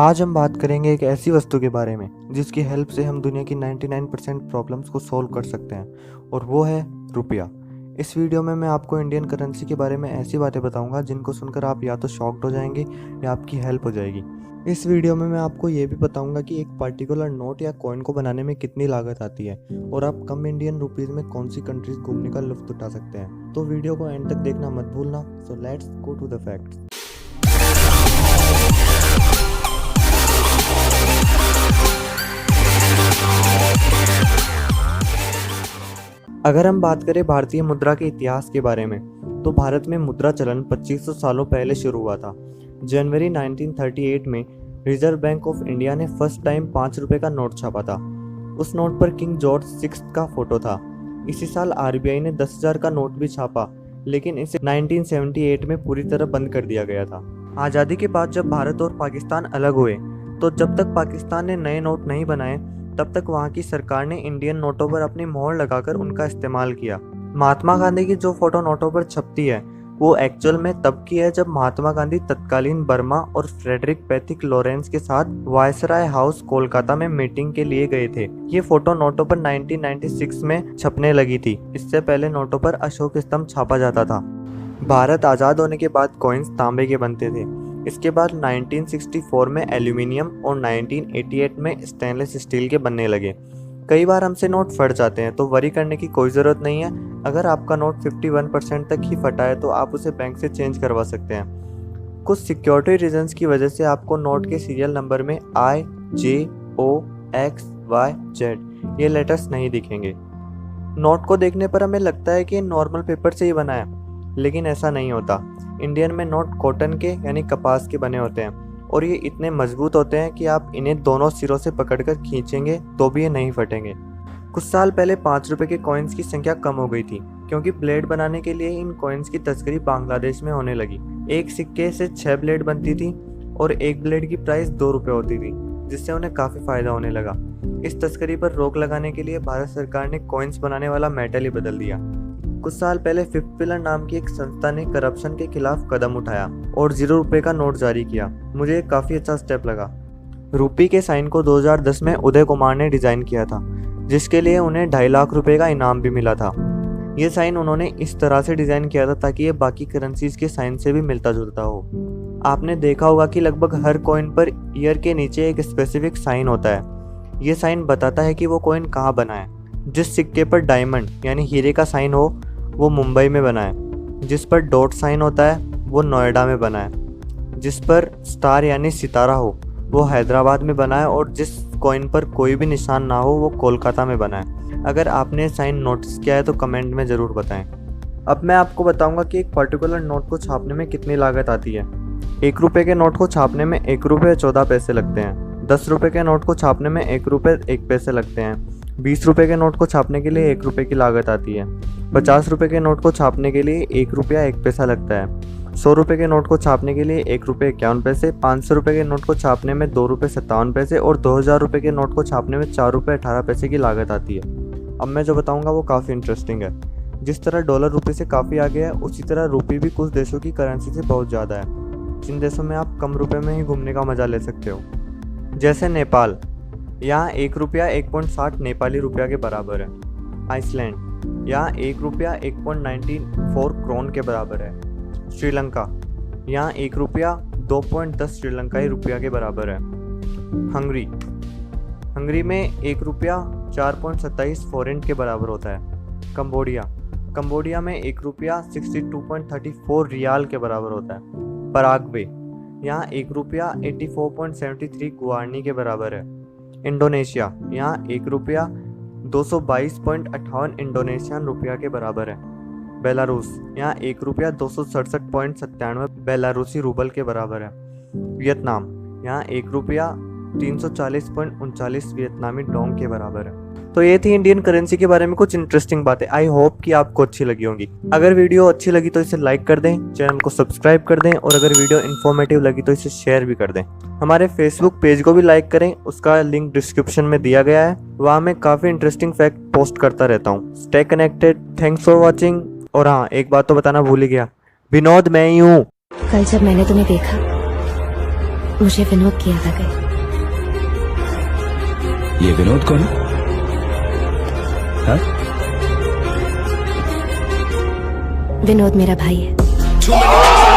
आज हम बात करेंगे एक ऐसी वस्तु के बारे में जिसकी हेल्प से हम दुनिया की 99% प्रॉब्लम्स को सॉल्व कर सकते हैं और वो है रुपया। इस वीडियो में मैं आपको इंडियन करेंसी के बारे में ऐसी बातें बताऊंगा जिनको सुनकर आप या तो शॉक्ड हो जाएंगे या आपकी हेल्प हो जाएगी। इस वीडियो में मैं आपको ये भी बताऊंगा कि एक पर्टिकुलर नोट या कॉइन को बनाने में कितनी लागत आती है और आप कम इंडियन रुपीज़ में कौन सी कंट्रीज घूमने का लुत्फ उठा सकते हैं। तो वीडियो को एंड तक देखना मत भूलना। So let's go to the facts. अगर हम बात करें भारतीय मुद्रा के इतिहास के बारे में तो भारत में मुद्रा चलन 2500 सालों पहले शुरू हुआ था। जनवरी 1938 में रिजर्व बैंक ऑफ इंडिया ने फर्स्ट टाइम 5 रुपए का नोट छापा था। उस नोट पर किंग जॉर्ज 6 का फोटो था। इसी साल आरबीआई ने 10,000 का नोट भी छापा, लेकिन इसे 1978 में पूरी तरह बंद कर दिया गया था। आज़ादी के बाद जब भारत और पाकिस्तान अलग हुए तो जब तक पाकिस्तान ने नए नोट नहीं बनाए तब तक वहाँ की सरकार ने इंडियन नोटों पर अपनी मोहर लगाकर उनका इस्तेमाल किया। महात्मा गांधी की जो फोटो नोटों पर छपती है वो एक्चुअल में तब की है जब महात्मा गांधी तत्कालीन बर्मा और फ्रेडरिक पैथिक लॉरेंस के साथ वायसराय हाउस कोलकाता में मीटिंग के लिए गए थे। ये फोटो नोटों पर 1996 में छपने लगी थी। इससे पहले नोटों पर अशोक स्तंभ छापा जाता था। भारत आज़ाद होने के बाद कॉइन्स तांबे के बनते थे। इसके बाद 1964 में एल्यूमिनियम और 1988 में स्टेनलेस स्टील के बनने लगे। कई बार हमसे नोट फट जाते हैं तो वरी करने की कोई ज़रूरत नहीं है। अगर आपका नोट 51% तक ही फटा है तो आप उसे बैंक से चेंज करवा सकते हैं। कुछ सिक्योरिटी रीजंस की वजह से आपको नोट के सीरियल नंबर में I, J, O, X, Y, Z ये लेटर्स नहीं दिखेंगे। नोट को देखने पर हमें लगता है कि नॉर्मल पेपर से ही बना है, लेकिन ऐसा नहीं होता। इंडियन में नोट कॉटन के यानी कपास के बने होते हैं और ये इतने मजबूत होते हैं कि आप इन्हें दोनों सिरों से पकड़कर खींचेंगे तो भी ये नहीं फटेंगे। कुछ साल पहले 5 रुपए के कॉइन्स की संख्या कम हो गई थी क्योंकि ब्लेड बनाने के लिए इन कॉइन्स की तस्करी बांग्लादेश में होने लगी। एक सिक्के से 6 ब्लेड बनती थी और एक ब्लेड की प्राइस 2 रुपये होती थी, जिससे उन्हें काफ़ी फायदा होने लगा। इस तस्करी पर रोक लगाने के लिए भारत सरकार ने कॉइन्स बनाने वाला मेटल ही बदल दिया। कुछ साल पहले फिफ्थ पिलर नाम की एक संस्था ने करप्शन के खिलाफ कदम उठाया और 0 रुपए का नोट जारी किया। मुझे काफ़ी अच्छा स्टेप लगा। रूपी के साइन को 2010 में उदय कुमार ने डिज़ाइन किया था, जिसके लिए उन्हें 2.5 लाख रुपए का इनाम भी मिला था। ये साइन उन्होंने इस तरह से डिज़ाइन किया था ताकि ये बाकी करेंसीज के साइन से भी मिलता जुलता हो। आपने देखा होगा कि लगभग हर कॉइन पर ईयर के नीचे एक स्पेसिफिक साइन होता है। ये साइन बताता है कि वो कॉइन कहाँ बना है। जिस सिक्के पर डायमंड यानी हीरे का साइन हो वो मुंबई में बना है, जिस पर डॉट साइन होता है वो नोएडा में बना है, जिस पर स्टार यानी सितारा हो वो हैदराबाद में बना है और जिस कॉइन पर कोई भी निशान ना हो वो कोलकाता में बना है। अगर आपने साइन नोटिस किया है तो कमेंट में ज़रूर बताएं। अब मैं आपको बताऊंगा कि एक पर्टिकुलर नोट को छापने में कितनी लागत आती है। 1 रुपये के नोट को छापने में 1 रुपये 14 पैसे लगते हैं। 10 रुपये के नोट को छापने में 1 रुपये 1 पैसे लगते हैं। 20 रुपये के नोट को छापने के लिए 1 रुपये की लागत आती है। 50 रुपये के नोट को छापने के लिए 1 रुपया 1 पैसा लगता है। 100 रुपये के नोट को छापने के लिए 1 रुपये 51 पैसे। 500 रुपये के नोट को छापने में 2 रुपये 57 पैसे और 2000 रुपये के नोट को छापने में 4 रुपये 18 पैसे की लागत आती है। अब मैं जो बताऊंगा वो काफ़ी इंटरेस्टिंग है। जिस तरह डॉलर रुपये से काफ़ी आगे है, उसी तरह रुपये भी कुछ देशों की करेंसी से बहुत ज़्यादा है। जिन देशों में आप कम रुपये में ही घूमने का मज़ा ले सकते हो, जैसे नेपाल। यहाँ 1 रुपया 1.60 नेपाली रुपया के बराबर है। आइसलैंड, यहाँ 1 रुपया 1.94 क्रोन के बराबर है। श्रीलंका, यहाँ 1 रुपया 2.10 श्रीलंकाई रुपया के बराबर है। हंगरी में 1 रुपया 4.27 फोरेंट के बराबर होता है। कंबोडिया में 1 रुपया 62.34 रियाल के बराबर होता है। पराग्वे, यहाँ 1 रुपया 84.73 गुआरनी के बराबर है। इंडोनेशिया, यहाँ 1 रुपया 222.58 इंडोनेशियन रुपया के बराबर है। बेलारूस, यहाँ 1 रुपया 267.97 बेलारूसी रूबल के बराबर है। वियतनाम, यहाँ 1 रुपया 340.39 वियतनामी डोंग के बराबर है। तो ये थी इंडियन करेंसी के बारे में कुछ इंटरेस्टिंग बातें। आई होप कि आपको अच्छी लगी होंगी। अगर वीडियो अच्छी लगी तो इसे लाइक कर दें, चैनल को सब्सक्राइब कर दें और अगर वीडियो इन्फॉर्मेटिव लगी तो इसे शेयर भी कर दें। हमारे फेसबुक पेज को भी लाइक करें, उसका लिंक डिस्क्रिप्शन में दिया गया है। वहाँ मैं काफ़ी इंटरेस्टिंग फैक्ट पोस्ट करता रहता हूँ। Stay connected, thanks for watching. और हाँ, एक बात तो बताना भूल ही गया, विनोद मैं ही हूँ। कल जब मैंने तुम्हें देखा मुझे विनोद की याद आ गई। ये विनोद कौन है? हाँ? विनोद मेरा भाई है।